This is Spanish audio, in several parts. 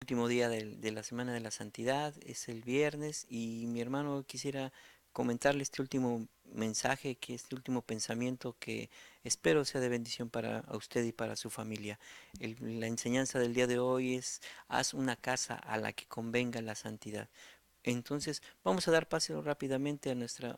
Último día de la Semana de la Santidad, es el viernes y mi hermano quisiera comentarle este último mensaje, que este último pensamiento que espero sea de bendición para a usted y para su familia. La enseñanza del día de hoy es: haz una casa a la que convenga la santidad. Entonces, vamos a dar paso rápidamente a nuestra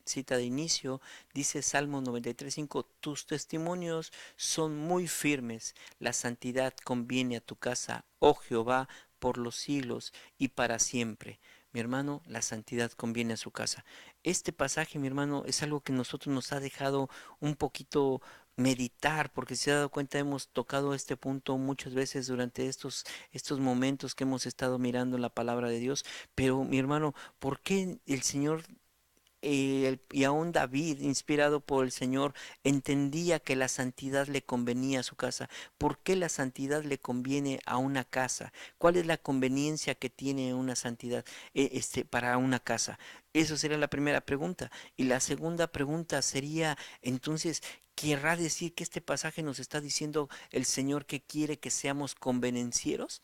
cita de inicio. Dice Salmo 93:5: tus testimonios son muy firmes, la santidad conviene a tu casa, oh Jehová, por los siglos y para siempre. Mi hermano, la santidad conviene a su casa. Este pasaje, mi hermano, es algo que nosotros nos ha dejado un poquito meditar, porque si se ha dado cuenta hemos tocado este punto muchas veces durante estos momentos que hemos estado mirando la palabra de Dios. Pero mi hermano, ¿por qué el Señor y aún David, inspirado por el Señor, entendía que la santidad le convenía a su casa? ¿Por qué la santidad le conviene a una casa? ¿Cuál es la conveniencia que tiene una santidad para una casa? Eso sería la primera pregunta. Y la segunda pregunta sería, entonces, ¿querrá decir que este pasaje nos está diciendo el Señor que quiere que seamos convenencieros?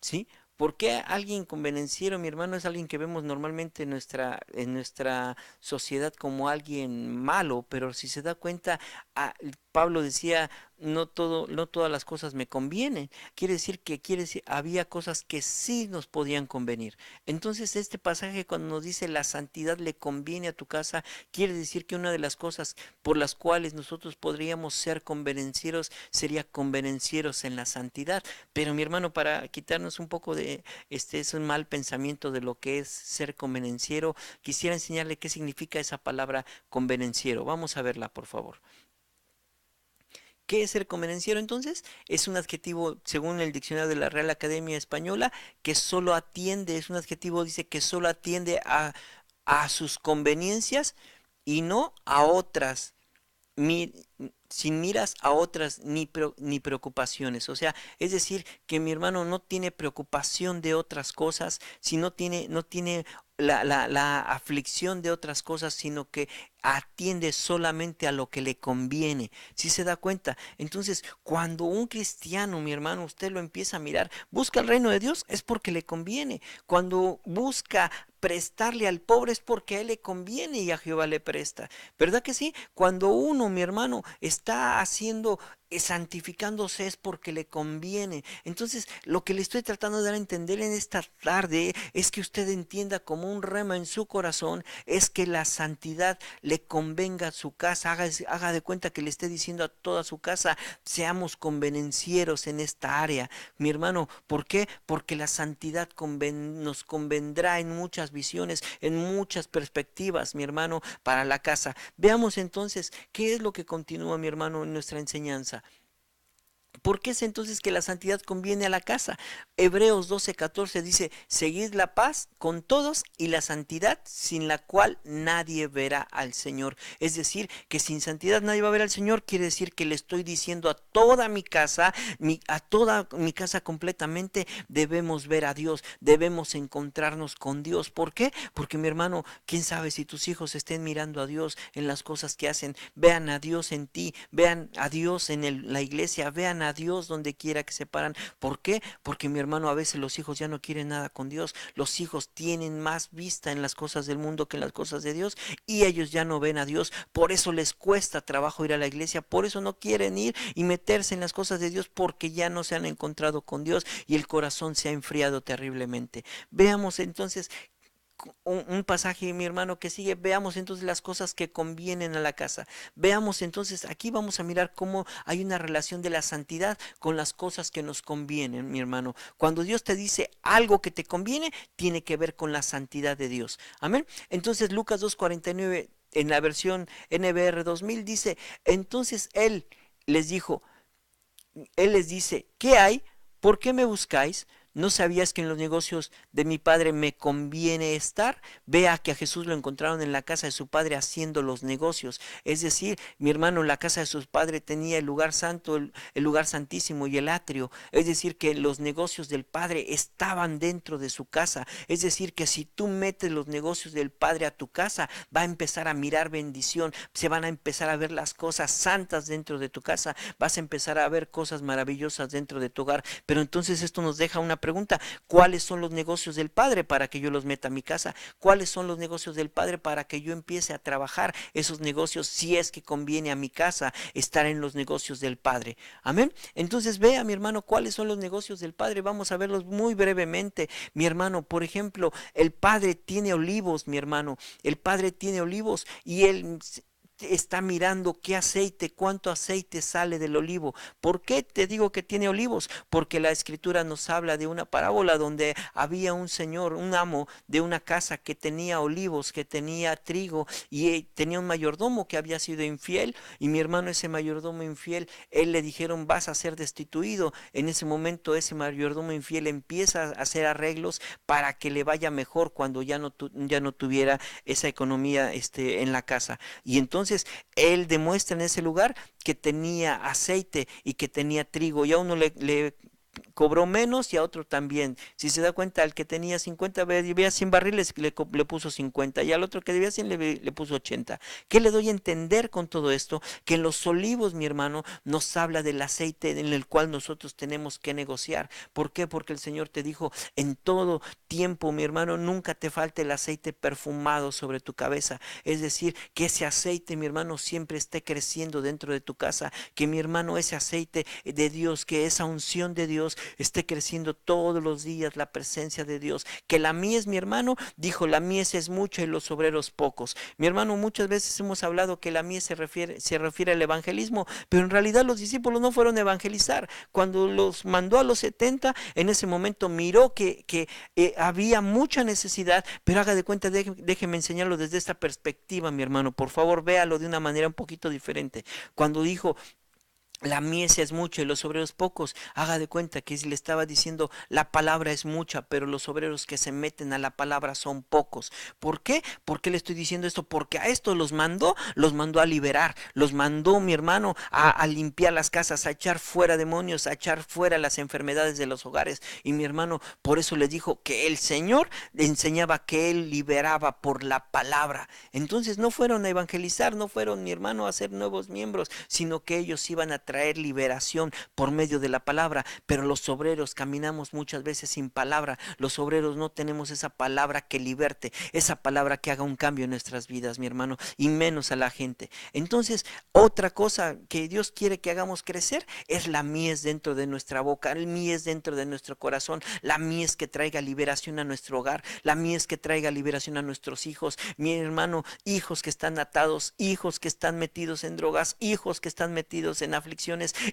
¿Sí? ¿Por qué alguien convenenciero, mi hermano, es alguien que vemos normalmente en nuestra sociedad como alguien malo? Pero si se da cuenta, Pablo decía, no todas las cosas me convienen. Quiere decir, había cosas que sí nos podían convenir. Entonces, este pasaje cuando nos dice la santidad le conviene a tu casa, quiere decir que una de las cosas por las cuales nosotros podríamos ser convenencieros sería convenencieros en la santidad. Pero mi hermano, para quitarnos un poco de es un mal pensamiento de lo que es ser convenenciero, quisiera enseñarle qué significa esa palabra convenenciero. Vamos a verla, por favor. ¿Qué es ser convenenciero entonces? Es un adjetivo, según el diccionario de la Real Academia Española, que solo atiende, es un adjetivo, dice que solo atiende a sus conveniencias y no a otras, mi- sin miras a otras ni preocupaciones. O sea, es decir, que mi hermano no tiene preocupación de otras cosas, si no tiene la aflicción de otras cosas, sino que atiende solamente a lo que le conviene. Si se da cuenta, entonces cuando un cristiano, mi hermano, usted lo empieza a mirar, busca el reino de Dios, es porque le conviene. Cuando busca prestarle al pobre es porque a él le conviene y a Jehová le presta. ¿Verdad que sí? Cuando uno, mi hermano, está haciendo, santificándose es porque le conviene. Entonces, lo que le estoy tratando de dar a entender en esta tarde es que usted entienda como un rema en su corazón, es que la santidad le convenga a su casa. Haga de cuenta que le esté diciendo a toda su casa: seamos convenencieros en esta área. Mi hermano, ¿por qué? Porque la santidad nos convendrá en muchas visiones, en muchas perspectivas, mi hermano, para la casa. Veamos entonces qué es lo que continúa, mi hermano, en nuestra enseñanza. ¿Por qué es entonces que la santidad conviene a la casa? Hebreos 12:14 dice: seguid la paz con todos y la santidad, sin la cual nadie verá al Señor. Es decir, que sin santidad nadie va a ver al Señor. Quiere decir que le estoy diciendo a toda mi casa, a toda mi casa completamente, debemos ver a Dios, debemos encontrarnos con Dios. ¿Por qué? Porque, mi hermano, quién sabe si tus hijos estén mirando a Dios en las cosas que hacen, vean a Dios en ti, vean a Dios en la iglesia, vean a Dios donde quiera que se paran. ¿Por qué? Porque, mi hermano, a veces los hijos ya no quieren nada con Dios. Los hijos tienen más vista en las cosas del mundo que en las cosas de Dios, y ellos ya no ven a Dios. Por eso les cuesta trabajo ir a la iglesia, por eso no quieren ir y meterse en las cosas de Dios, porque ya no se han encontrado con Dios y el corazón se ha enfriado terriblemente. Veamos entonces un pasaje, mi hermano, que sigue. Veamos entonces las cosas que convienen a la casa. Veamos entonces, aquí vamos a mirar cómo hay una relación de la santidad con las cosas que nos convienen, mi hermano. Cuando Dios te dice algo que te conviene, tiene que ver con la santidad de Dios. Amén. Entonces Lucas 2:49 en la versión NBR 2000 dice: entonces les dijo, él les dice: ¿qué hay? ¿Por qué me buscáis? ¿No sabías que en los negocios de mi padre me conviene estar? Vea que a Jesús lo encontraron en la casa de su padre haciendo los negocios. Es decir, mi hermano, en la casa de su padre tenía el lugar santo, el lugar santísimo y el atrio. Es decir, que los negocios del padre estaban dentro de su casa. Es decir, que si tú metes los negocios del padre a tu casa, va a empezar a mirar bendición, se van a empezar a ver las cosas santas dentro de tu casa, vas a empezar a ver cosas maravillosas dentro de tu hogar. Pero entonces esto nos deja una pregunta: ¿cuáles son los negocios del padre para que yo los meta a mi casa? ¿Cuáles son los negocios del padre para que yo empiece a trabajar esos negocios, si es que conviene a mi casa estar en los negocios del padre? Amén. Entonces vea, mi hermano, cuáles son los negocios del padre. Vamos a verlos muy brevemente, mi hermano. Por ejemplo, el padre tiene olivos, mi hermano. El padre tiene olivos y él está mirando qué aceite, cuánto aceite sale del olivo. ¿Por qué te digo que tiene olivos? Porque la escritura nos habla de una parábola donde había un señor, un amo de una casa que tenía olivos, que tenía trigo y tenía un mayordomo que había sido infiel. Y mi hermano, ese mayordomo infiel, él le dijeron: vas a ser destituido. En ese momento ese mayordomo infiel empieza a hacer arreglos para que le vaya mejor cuando ya no tuviera esa economía en la casa. Y entonces él demuestra en ese lugar que tenía aceite y que tenía trigo, y a uno le cobró menos y a otro también. Si se da cuenta, al que tenía 50, debía 100 barriles, le puso 50, y al otro que debía 100 le puso 80. ¿Qué le doy a entender con todo esto? Que en los olivos, mi hermano, nos habla del aceite en el cual nosotros tenemos que negociar. ¿Por qué? Porque el Señor te dijo: en todo tiempo, mi hermano, nunca te falte el aceite perfumado sobre tu cabeza. Es decir, que ese aceite, mi hermano, siempre esté creciendo dentro de tu casa, que, mi hermano, ese aceite de Dios, que esa unción de Dios esté creciendo todos los días, la presencia de Dios. Que la mies, mi hermano, dijo: la mies es mucha y los obreros pocos. Mi hermano, muchas veces hemos hablado que la mies se refiere al evangelismo, pero en realidad los discípulos no fueron a evangelizar. Cuando los mandó a los 70, en ese momento miró que había mucha necesidad, pero haga de cuenta, déjeme enseñarlo desde esta perspectiva, mi hermano. Por favor, véalo de una manera un poquito diferente. Cuando dijo: la mies es mucha y los obreros pocos, haga de cuenta que le estaba diciendo: la palabra es mucha, pero los obreros que se meten a la palabra son pocos. ¿Por qué? ¿Por qué le estoy diciendo esto? Porque a estos los mandó a liberar, los mandó, mi hermano, a limpiar las casas, a echar fuera demonios, a echar fuera las enfermedades de los hogares. Y mi hermano, por eso les dijo que el Señor le enseñaba, que Él liberaba por la palabra. Entonces no fueron a evangelizar, no fueron, mi hermano, a hacer nuevos miembros, sino que ellos iban a traer liberación por medio de la palabra. Pero los obreros caminamos muchas veces sin palabra. Los obreros no tenemos esa palabra que liberte, esa palabra que haga un cambio en nuestras vidas, mi hermano, y menos a la gente. Entonces, otra cosa que Dios quiere que hagamos crecer es la mies dentro de nuestra boca, el mies dentro de nuestro corazón, la mies que traiga liberación a nuestro hogar, la mies que traiga liberación a nuestros hijos, mi hermano. Hijos que están atados, hijos que están metidos en drogas, hijos que están metidos en aflicción,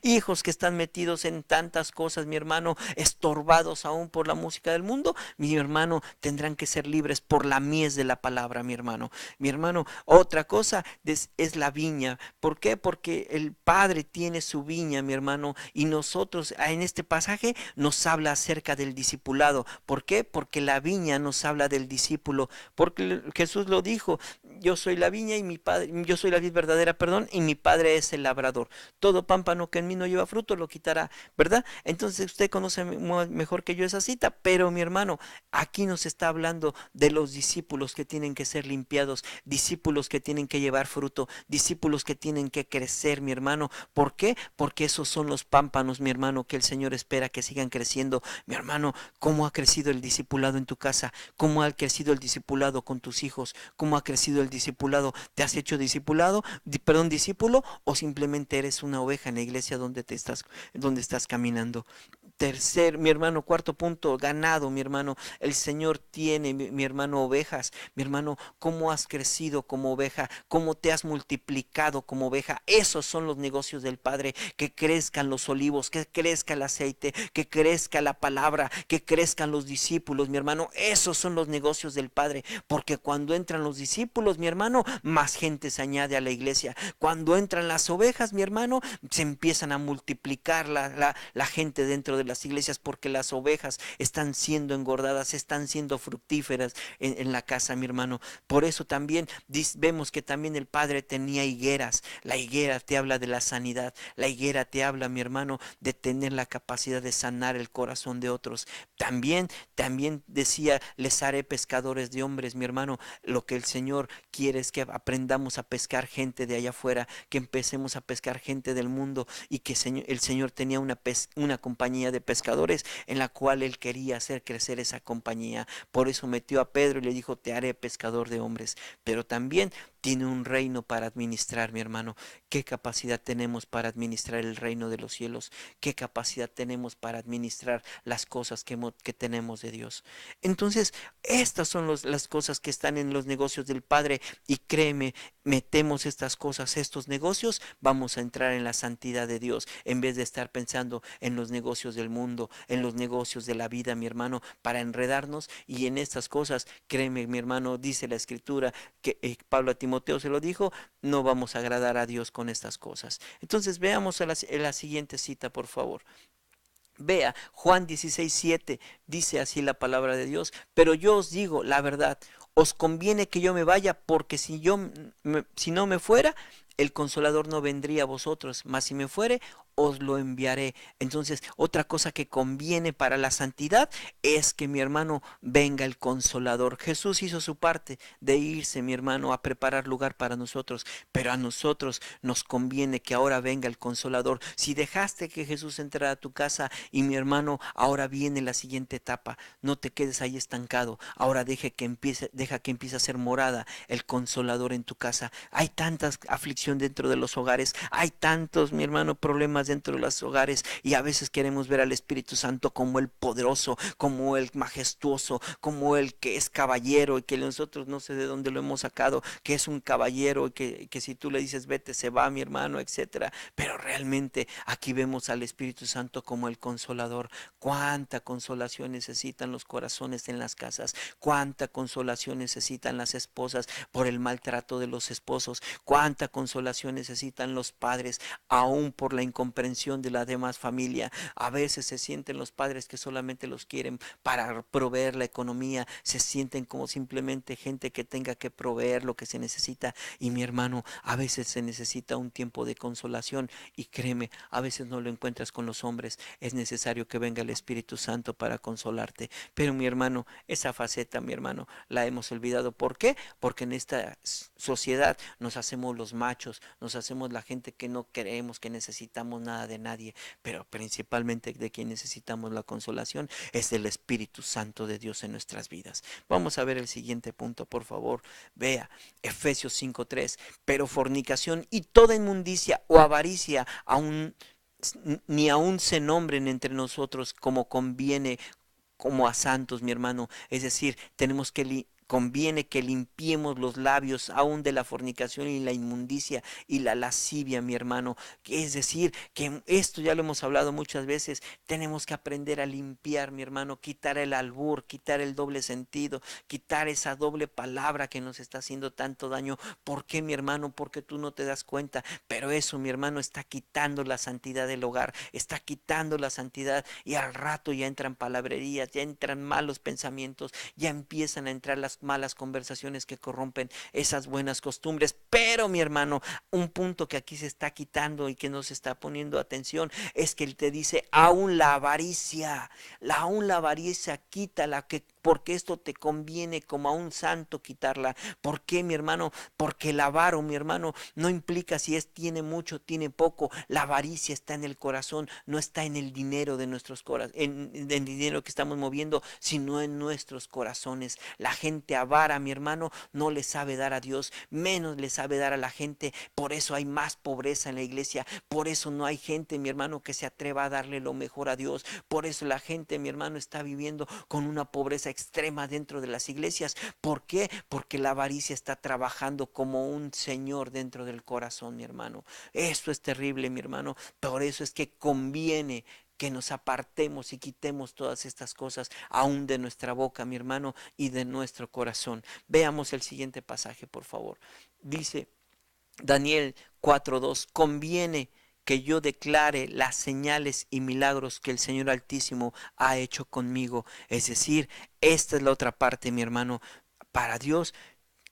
hijos que están metidos en tantas cosas, mi hermano, estorbados aún por la música del mundo, mi hermano, tendrán que ser libres por la mies de la palabra, mi hermano. Mi hermano, otra cosa es la viña. ¿Por qué? Porque el Padre tiene su viña, mi hermano, y nosotros en este pasaje nos habla acerca del discipulado. ¿Por qué? Porque la viña nos habla del discípulo, porque Jesús lo dijo: yo soy la viña y mi padre, yo soy la vid verdadera, perdón, y mi padre es el labrador. Todo pámpano que en mí no lleva fruto lo quitará, ¿verdad? Entonces usted conoce mejor que yo esa cita, pero mi hermano, aquí nos está hablando de los discípulos que tienen que ser limpiados, discípulos que tienen que llevar fruto, discípulos que tienen que crecer, mi hermano. ¿Por qué? Porque esos son los pámpanos, mi hermano, que el Señor espera que sigan creciendo. Mi hermano, ¿cómo ha crecido el discipulado en tu casa? ¿Cómo ha crecido el discipulado con tus hijos? ¿Cómo ha crecido el discipulado? ¿Te has hecho discípulo, o simplemente eres una oveja en la iglesia donde estás caminando? Tercer, mi hermano, cuarto punto: ganado, mi hermano. El Señor tiene, mi hermano, ovejas. Mi hermano, ¿cómo has crecido como oveja? ¿Cómo te has multiplicado como oveja? Esos son los negocios del Padre: que crezcan los olivos, que crezca el aceite, que crezca la palabra, que crezcan los discípulos, mi hermano. Esos son los negocios del Padre, porque cuando entran los discípulos, mi hermano, más gente se añade a la iglesia. Cuando entran las ovejas, mi hermano, se empiezan a multiplicar la gente dentro de las iglesias porque las ovejas están siendo engordadas, están siendo fructíferas en la casa, mi hermano. Por eso también vemos que también el Padre tenía higueras. La higuera te habla de la sanidad. La higuera te habla, mi hermano, de tener la capacidad de sanar el corazón de otros. También decía, les haré pescadores de hombres, mi hermano. Lo que el Señor quiere es que aprendamos a pescar gente de allá afuera, que empecemos a pescar gente del mundo y que el Señor tenía una compañía de pescadores en la cual Él quería hacer crecer esa compañía. Por eso metió a Pedro y le dijo, te haré pescador de hombres. Pero también tiene un reino para administrar, mi hermano. ¿Qué capacidad tenemos para administrar el reino de los cielos? ¿Qué capacidad tenemos para administrar las cosas que tenemos de Dios? Entonces, estas son las cosas que están en los negocios del Padre. Y créeme, metemos estas cosas, estos negocios, vamos a entrar en la santidad de Dios, en vez de estar pensando en los negocios del mundo, en los negocios de la vida, mi hermano, para enredarnos. Y en estas cosas, créeme, mi hermano, dice la Escritura, que Pablo a Timoteo se lo dijo, no vamos a agradar a Dios con estas cosas. Entonces veamos la siguiente cita, por favor. Vea, Juan 16:7 dice así la palabra de Dios, pero yo os digo la verdad, os conviene que yo me vaya, porque si no me fuera, el Consolador no vendría a vosotros, mas si me fuere, os lo enviaré. Entonces, otra cosa que conviene para la santidad es que, mi hermano, venga el Consolador. Jesús hizo su parte de irse, mi hermano, a preparar lugar para nosotros, pero a nosotros nos conviene que ahora venga el Consolador. Si dejaste que Jesús entrara a tu casa, y mi hermano, ahora viene la siguiente etapa, no te quedes ahí estancado, ahora deja que empiece a ser morada el Consolador en tu casa. Hay tanta aflicción dentro de los hogares, hay tantos, mi hermano, problemas dentro de los hogares, y a veces queremos ver al Espíritu Santo como el poderoso, como el majestuoso, como el que es caballero, y que nosotros no sé de dónde lo hemos sacado, que es un caballero, y que si tú le dices vete, se va, mi hermano, etcétera. Pero realmente aquí vemos al Espíritu Santo como el consolador. Cuánta consolación necesitan los corazones en las casas, cuánta consolación necesitan las esposas por el maltrato de los esposos, cuánta consolación necesitan los padres aún por la incomprensión de la demás familia. A veces se sienten los padres que solamente los quieren para proveer la economía, se sienten como simplemente gente que tenga que proveer lo que se necesita. Y mi hermano, a veces se necesita un tiempo de consolación, y créeme, a veces no lo encuentras con los hombres, es necesario que venga el Espíritu Santo para consolarte. Pero mi hermano, esa faceta, mi hermano, la hemos olvidado. ¿Por qué? Porque en esta sociedad nos hacemos los machos, nos hacemos la gente que no creemos que necesitamos nada de nadie, pero principalmente de quien necesitamos la consolación es del Espíritu Santo de Dios en nuestras vidas. Vamos a ver el siguiente punto, por favor. Vea, Efesios 5:3, pero fornicación y toda inmundicia o avaricia ni aún se nombren entre nosotros como conviene, como a santos, mi hermano. Es decir, conviene que limpiemos los labios aún de la fornicación y la inmundicia y la lascivia, mi hermano. Es decir, que esto ya lo hemos hablado muchas veces, tenemos que aprender a limpiar, mi hermano, quitar el albur, quitar el doble sentido, quitar esa doble palabra que nos está haciendo tanto daño. ¿Por qué, mi hermano? Porque tú no te das cuenta, pero eso, mi hermano, está quitando la santidad del hogar, está quitando la santidad, y al rato ya entran palabrerías, ya entran malos pensamientos, ya empiezan a entrar las malas conversaciones que corrompen esas buenas costumbres. Pero, mi hermano, un punto que aquí se está quitando y que no se está poniendo atención es que él te dice, aún la avaricia quítala, porque esto te conviene como a un santo quitarla. ¿Por qué, mi hermano? Porque el avaro, mi hermano, no implica si tiene mucho, tiene poco. La avaricia está en el corazón, no está en el dinero de nuestros corazones, en el dinero que estamos moviendo, sino en nuestros corazones. La gente avara, mi hermano, no le sabe dar a Dios, menos le sabe dar a la gente. Por eso hay más pobreza en la iglesia, por eso no hay gente, mi hermano, que se atreva a darle lo mejor a Dios. Por eso la gente, mi hermano, está viviendo con una pobreza extrema dentro de las iglesias. ¿Por qué? Porque la avaricia está trabajando como un señor dentro del corazón, mi hermano. Eso es terrible, mi hermano. Por eso es que conviene que nos apartemos y quitemos todas estas cosas aún de nuestra boca, mi hermano, y de nuestro corazón. Veamos el siguiente pasaje, por favor. Dice Daniel 4:2, conviene que yo declare las señales y milagros que el Señor Altísimo ha hecho conmigo. Es decir, esta es la otra parte, mi hermano. Para Dios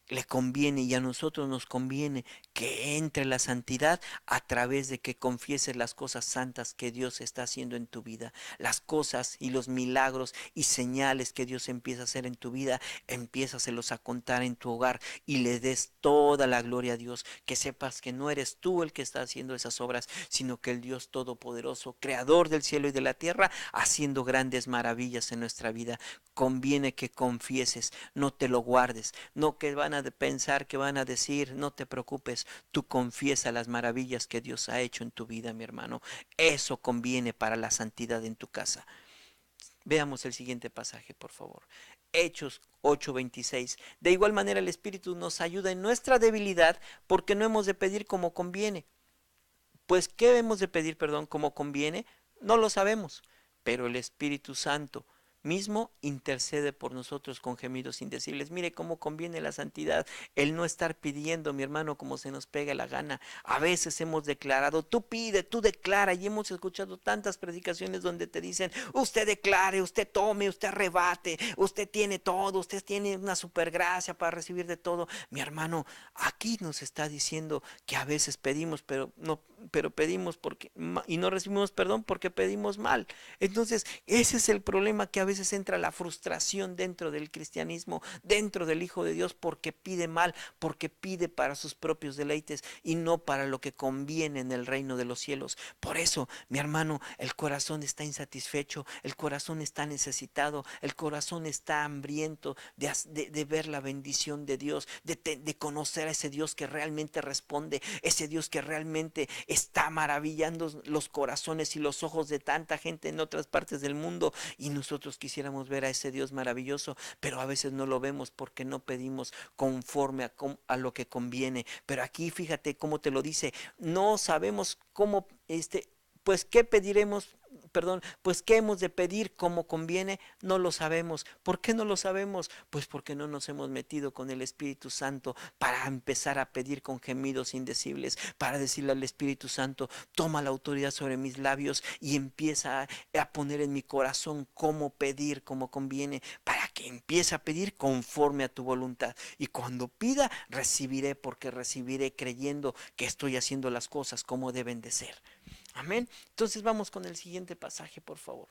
le conviene y a nosotros nos conviene que entre la santidad a través de que confieses las cosas santas que Dios está haciendo en tu vida. Las cosas y los milagros y señales que Dios empieza a hacer en tu vida, empiézaselos a contar en tu hogar y le des toda la gloria a Dios. Que sepas que no eres tú el que está haciendo esas obras, sino que el Dios Todopoderoso, creador del cielo y de la tierra, haciendo grandes maravillas en nuestra vida. Conviene que confieses, no te lo guardes, no que van a pensar, que van a decir, no te preocupes, tú confiesa las maravillas que Dios ha hecho en tu vida, mi hermano. Eso conviene para la santidad en tu casa. Veamos el siguiente pasaje, por favor. Hechos 8:26. De igual manera el Espíritu nos ayuda en nuestra debilidad, porque no hemos de pedir como conviene. Pues, ¿qué hemos de pedir, perdón, como conviene? No lo sabemos, pero el Espíritu Santo mismo intercede por nosotros con gemidos indecibles. Mire cómo conviene la santidad, el no estar pidiendo, mi hermano, como se nos pega la gana. A veces hemos declarado, tú pide, tú declara, y hemos escuchado tantas predicaciones donde te dicen, usted declare, usted tome, usted arrebate, usted tiene todo, usted tiene una supergracia para recibir de todo. Mi hermano, aquí nos está diciendo que a veces pedimos, pero pedimos porque y no recibimos perdón porque pedimos mal. Entonces, ese es el problema, que a veces entra la frustración dentro del cristianismo, dentro del Hijo de Dios, porque pide mal, porque pide para sus propios deleites y no para lo que conviene en el reino de los cielos. Por eso, mi hermano, el corazón está insatisfecho, el corazón está necesitado, el corazón está hambriento de ver la bendición de Dios, de conocer a ese Dios que realmente responde, ese Dios que realmente está maravillando los corazones y los ojos de tanta gente en otras partes del mundo, y nosotros quisiéramos ver a ese Dios maravilloso, pero a veces no lo vemos porque no pedimos conforme a lo que conviene. Pero aquí fíjate cómo te lo dice, no sabemos cómo, pues qué pediremos, perdón, pues qué hemos de pedir como conviene, no lo sabemos. ¿Por qué no lo sabemos? Pues porque no nos hemos metido con el Espíritu Santo para empezar a pedir con gemidos indecibles, para decirle al Espíritu Santo, toma la autoridad sobre mis labios y empieza a poner en mi corazón cómo pedir como conviene, para que empiece a pedir conforme a tu voluntad. Y cuando pida, recibiré, porque recibiré creyendo que estoy haciendo las cosas como deben de ser. Amén. Entonces vamos con el siguiente pasaje, por favor.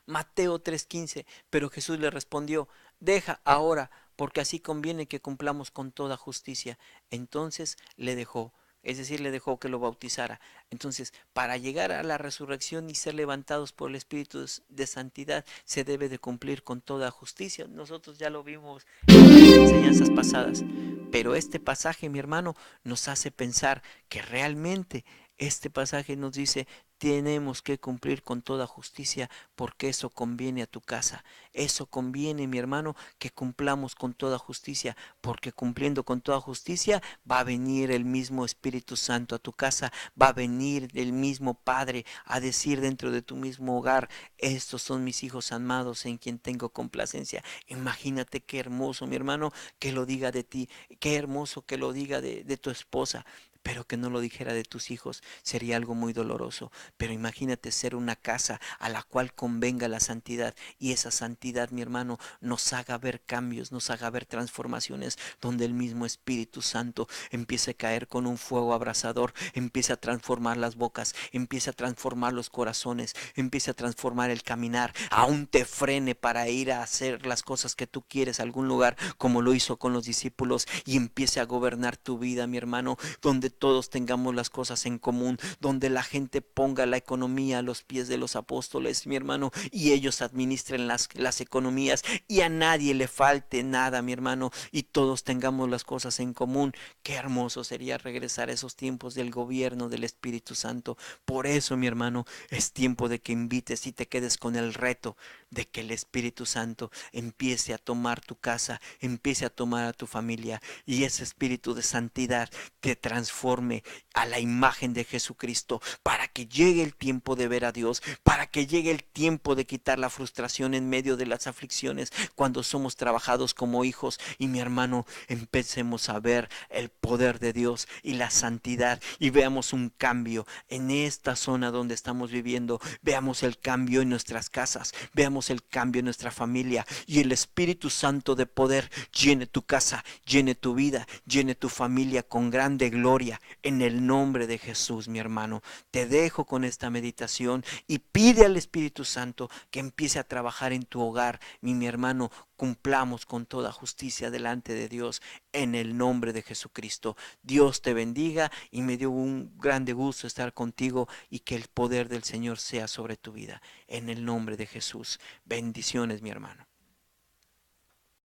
Mateo 3:15. Pero Jesús le respondió, deja ahora, porque así conviene que cumplamos con toda justicia. Entonces le dejó, es decir, le dejó que lo bautizara. Entonces, para llegar a la resurrección y ser levantados por el Espíritu de santidad, se debe de cumplir con toda justicia. Nosotros ya lo vimos en las enseñanzas pasadas. Pero este pasaje, mi hermano, nos hace pensar que realmente este pasaje nos dice, tenemos que cumplir con toda justicia, porque eso conviene a tu casa. Eso conviene, mi hermano, que cumplamos con toda justicia, porque cumpliendo con toda justicia va a venir el mismo Espíritu Santo a tu casa, va a venir el mismo Padre a decir dentro de tu mismo hogar, estos son mis hijos amados en quien tengo complacencia. Imagínate qué hermoso, mi hermano, que lo diga de ti, qué hermoso que lo diga de tu esposa, pero que no lo dijera de tus hijos, sería algo muy doloroso. Pero imagínate ser una casa a la cual convenga la santidad, y esa santidad, mi hermano, nos haga ver cambios, nos haga ver transformaciones, donde el mismo Espíritu Santo empiece a caer con un fuego abrasador, empiece a transformar las bocas, empiece a transformar los corazones, empiece a transformar el caminar, aún te frene para ir a hacer las cosas que tú quieres a algún lugar, como lo hizo con los discípulos, y empiece a gobernar tu vida, mi hermano, donde todos tengamos las cosas en común, donde la gente ponga la economía a los pies de los apóstoles, mi hermano, y ellos administren las economías, y a nadie le falte nada, mi hermano, y todos tengamos las cosas en común. Qué hermoso sería regresar a esos tiempos del gobierno del Espíritu Santo. Por eso, mi hermano, es tiempo de que invites y te quedes con el reto de que el Espíritu Santo empiece a tomar tu casa, empiece a tomar a tu familia, y ese espíritu de santidad te transforme conforme a la imagen de Jesucristo, para que llegue el tiempo de ver a Dios, para que llegue el tiempo de quitar la frustración en medio de las aflicciones, cuando somos trabajados como hijos. Y mi hermano, empecemos a ver el poder de Dios y la santidad, y veamos un cambio en esta zona donde estamos viviendo. Veamos el cambio en nuestras casas, veamos el cambio en nuestra familia, y el Espíritu Santo de poder llene tu casa, llene tu vida, llene tu familia con grande gloria, en el nombre de Jesús. Mi hermano, te dejo con esta meditación y pide al Espíritu Santo que empiece a trabajar en tu hogar. Mi hermano, cumplamos con toda justicia delante de Dios, en el nombre de Jesucristo. Dios te bendiga, y me dio un grande gusto estar contigo, y que el poder del Señor sea sobre tu vida, en el nombre de Jesús. Bendiciones, mi hermano.